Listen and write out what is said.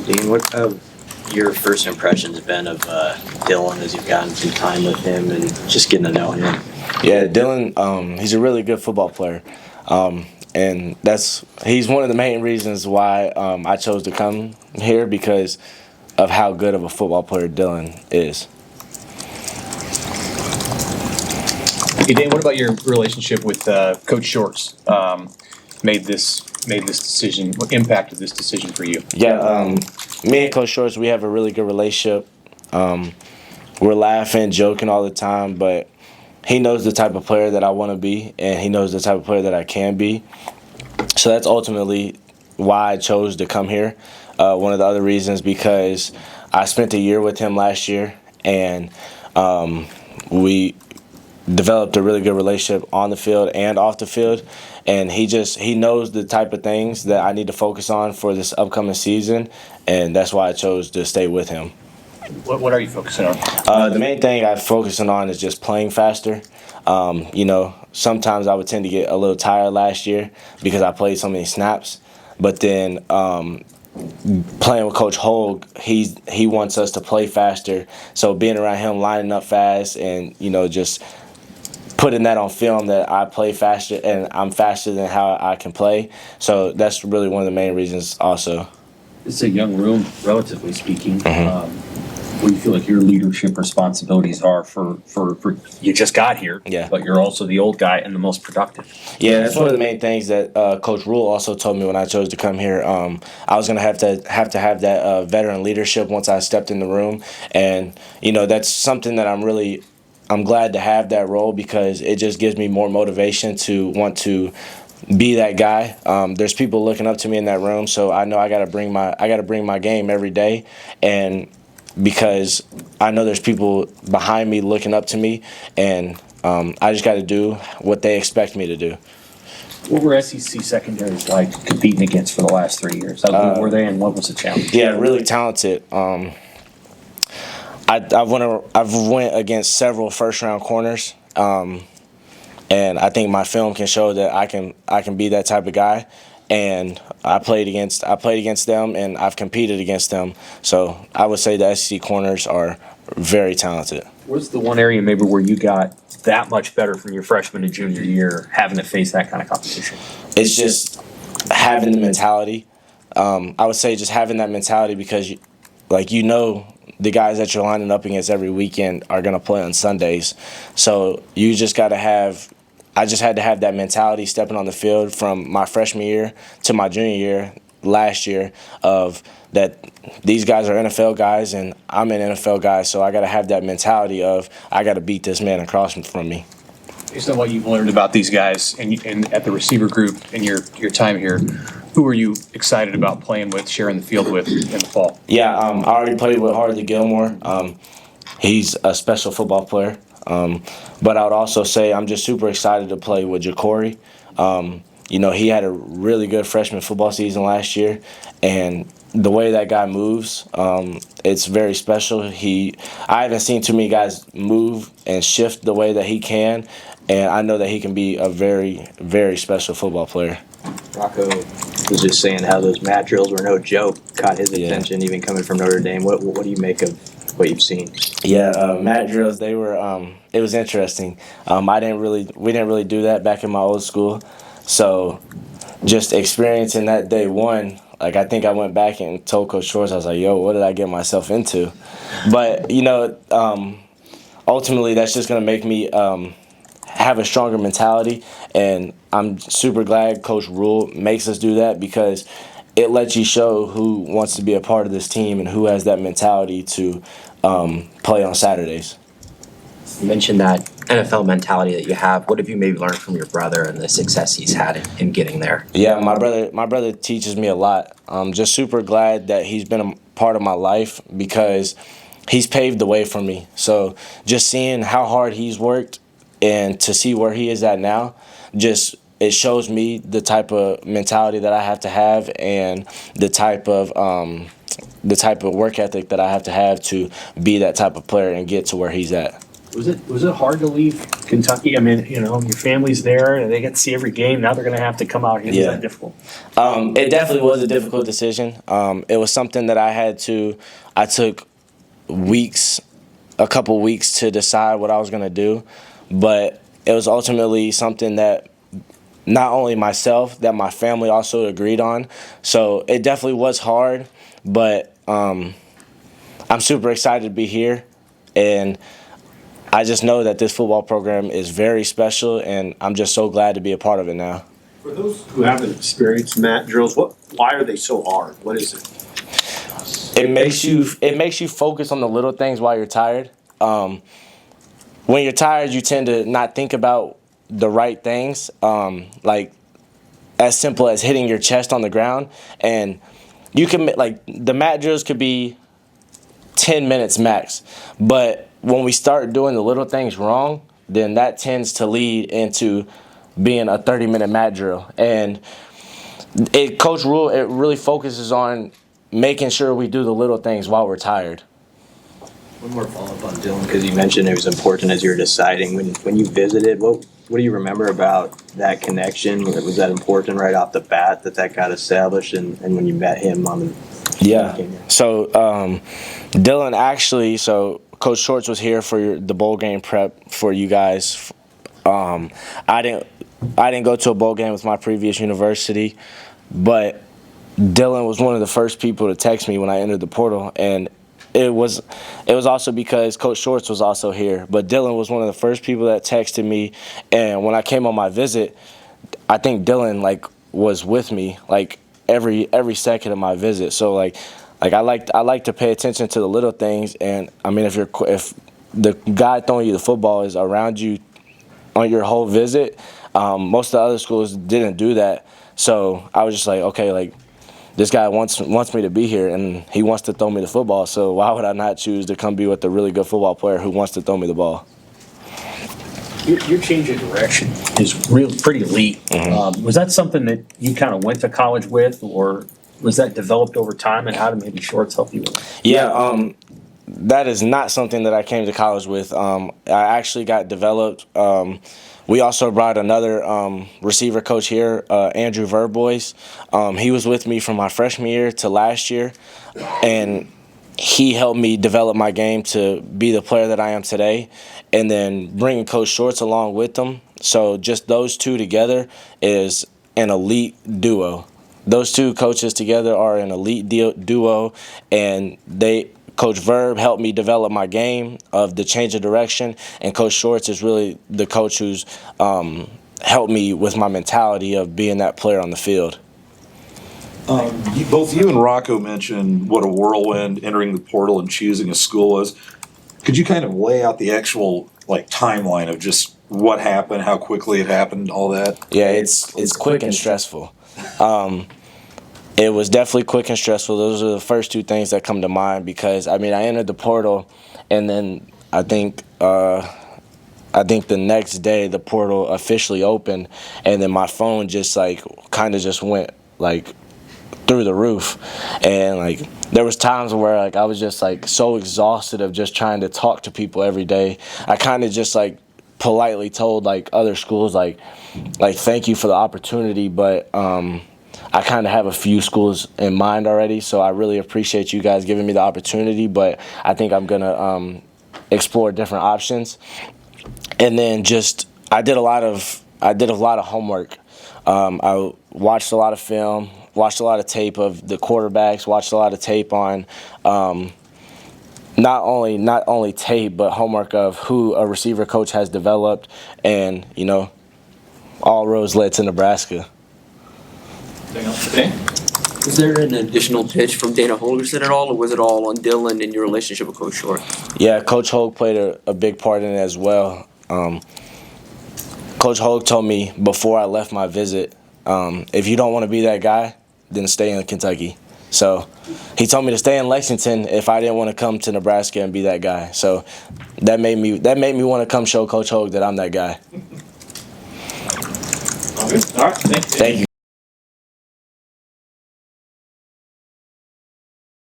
Dane, what have your first impressions been of Dylan as you've gotten some time with him and just getting to know him? Yeah, Dylan, he's a really good football player. And he's one of the main reasons why I chose to come here, because of how good of a football player Dylan is. Hey, Dane, what about your relationship with Coach Shorts? Made this decision? What impacted this decision for you? Yeah, me and Coach Shorts, we have a really good relationship. We're laughing, joking all the time, but he knows the type of player that I want to be, and he knows the type of player that I can be. So that's ultimately why I chose to come here. One of the other reasons, because I spent a year with him last year, and we developed a really good relationship on the field and off the field, and he knows the type of things that I need to focus on for this upcoming season, and that's why I chose to stay with him. What are you focusing on? The main thing I'm focusing on is just playing faster. Sometimes I would tend to get a little tired last year because I played so many snaps, but then playing with Coach Hogue, he wants us to play faster. So being around him, lining up fast, and just putting that on film that I play faster and I'm faster than how I can play. So that's really one of the main reasons also. It's a young room, relatively speaking. Mm-hmm. What do you feel like your leadership responsibilities are for you just got here, Yeah. but you're also the old guy and the most productive? Yeah, that's one of the main things that Coach Rule also told me when I chose to come here. I was going to have have that veteran leadership once I stepped in the room, and that's something that I'm glad to have that role, because it just gives me more motivation to want to be that guy. There's people looking up to me in that room, so I know I got to bring my game every day, and because I know there's people behind me looking up to me, and I just got to do what they expect me to do. What were SEC secondaries like competing against for the last 3 years? How good were they, and what was the challenge? Yeah, really talented. I've went against several first-round corners, and I think my film can show that I can be that type of guy. And I played against them, and I've competed against them. So I would say the SEC corners are very talented. What's the one area maybe where you got that much better from your freshman to junior year, having to face that kind of competition? It's just having the mentality. I would say just having that mentality, because the guys that you're lining up against every weekend are going to play on Sundays. So you just got to have – I just had to have that mentality stepping on the field from my freshman year to my junior year last year, of that these guys are NFL guys and I'm an NFL guy, so I got to have that mentality of I got to beat this man across from me. Based on what you've learned about these guys and at the receiver group and your time here, who are you excited about playing with, sharing the field with in the fall? Yeah, I already played with Harley Gilmore. He's a special football player. But I would also say I'm just super excited to play with Jacory. He had a really good freshman football season last year, and the way that guy moves, it's very special. I haven't seen too many guys move and shift the way that he can, and I know that he can be a very, very special football player. Rocco was just saying how those mat drills were no joke, caught his attention, even coming from Notre Dame. What do you make of what you've seen? Yeah, mat drills, they were it was interesting. We didn't really do that back in my old school. So just experiencing that day one, I think I went back and told Coach Shorts, I was like, yo, what did I get myself into? But ultimately that's just going to make me have a stronger mentality, and I'm super glad Coach Rule makes us do that, because it lets you show who wants to be a part of this team and who has that mentality to play on Saturdays. You mentioned that NFL mentality that you have. What have you maybe learned from your brother and the success he's had in getting there? Yeah, my brother teaches me a lot. I'm just super glad that he's been a part of my life, because he's paved the way for me. So just seeing how hard he's worked and to see where he is at now, it shows me the type of mentality that I have to have, and the type of work ethic that I have to be that type of player and get to where he's at. Was it hard to leave Kentucky? I mean, you know, your family's there and they get to see every game. Now they're going to have to come out here. Yeah. Is that difficult? It definitely was a difficult decision. It was something that I took a couple weeks to decide what I was going to do, but it was ultimately something that not only myself, that my family also agreed on. So it definitely was hard, but I'm super excited to be here, and I just know that this football program is very special, and I'm just so glad to be a part of it now. For those who haven't experienced mat drills, why are they so hard? What is it? It makes you focus on the little things while you're tired. When you're tired, you tend to not think about the right things, like as simple as hitting your chest on the ground. And you can, like, the mat drills could be 10 minutes max, but when we start doing the little things wrong, then that tends to lead into being a 30-minute mat drill. And Coach Rule, it really focuses on making sure we do the little things while we're tired. One more follow-up on Dylan, because you mentioned it was important as you were deciding. When you visited, what do you remember about that connection? Was that important right off the bat that got established, and when you met him on the game? So Dylan actually, Coach Shorts was here for the bowl game prep for you guys. I didn't go to a bowl game with my previous university, but Dylan was one of the first people to text me when I entered the portal, and it was also because Coach Shorts was also here. But Dylan was one of the first people that texted me, and when I came on my visit, I think Dylan was with me every second of my visit. So I like to pay attention to the little things, and I mean if the guy throwing you the football is around you on your whole visit, most of the other schools didn't do that. So I was just like, okay, this guy wants me to be here, and he wants to throw me the football. So why would I not choose to come be with a really good football player who wants to throw me the ball? Your change of direction is pretty elite. Mm-hmm. Was that something that you kind of went to college with, or was that developed over time, and how did maybe Shorts help you with it? Yeah, that is not something that I came to college with. I actually got developed. We also brought another receiver coach here, Andrew Verbois. He was with me from my freshman year to last year, and he helped me develop my game to be the player that I am today, and then bringing Coach Shorts along with them. So just those two together is an elite duo. Those two coaches together are an elite duo, and Coach Verb helped me develop my game of the change of direction, and Coach Shorts is really the coach who's helped me with my mentality of being that player on the field. Both you and Rocco mentioned what a whirlwind entering the portal and choosing a school was. Could you kind of lay out the actual timeline of just what happened, how quickly it happened, all that? Yeah, it's quick and stressful. It was definitely quick and stressful. Those are the first two things that come to mind because, I mean, I entered the portal, and then I think the next day the portal officially opened, and then my phone just kind of just went through the roof. And there was times where I was just so exhausted of just trying to talk to people every day. I kind of just politely told other schools thank you for the opportunity, but I kind of have a few schools in mind already, so I really appreciate you guys giving me the opportunity, but I think I'm going to explore different options. And then I did a lot of homework. I watched a lot of film, watched a lot of tape of the quarterbacks, watched a lot of tape on not only tape, but homework of who a receiver coach has developed, and all roads led to Nebraska. Anything else today? Was there an additional pitch from Dana Holgerson at all, or was it all on Dylan and your relationship with Coach Short? Yeah, Coach Hogue played a big part in it as well. Coach Hogue told me before I left my visit, if you don't want to be that guy, then stay in Kentucky. So he told me to stay in Lexington if I didn't want to come to Nebraska and be that guy. So that made me want to come show Coach Hogue that I'm that guy. All good. All right. Thank you. Thank you.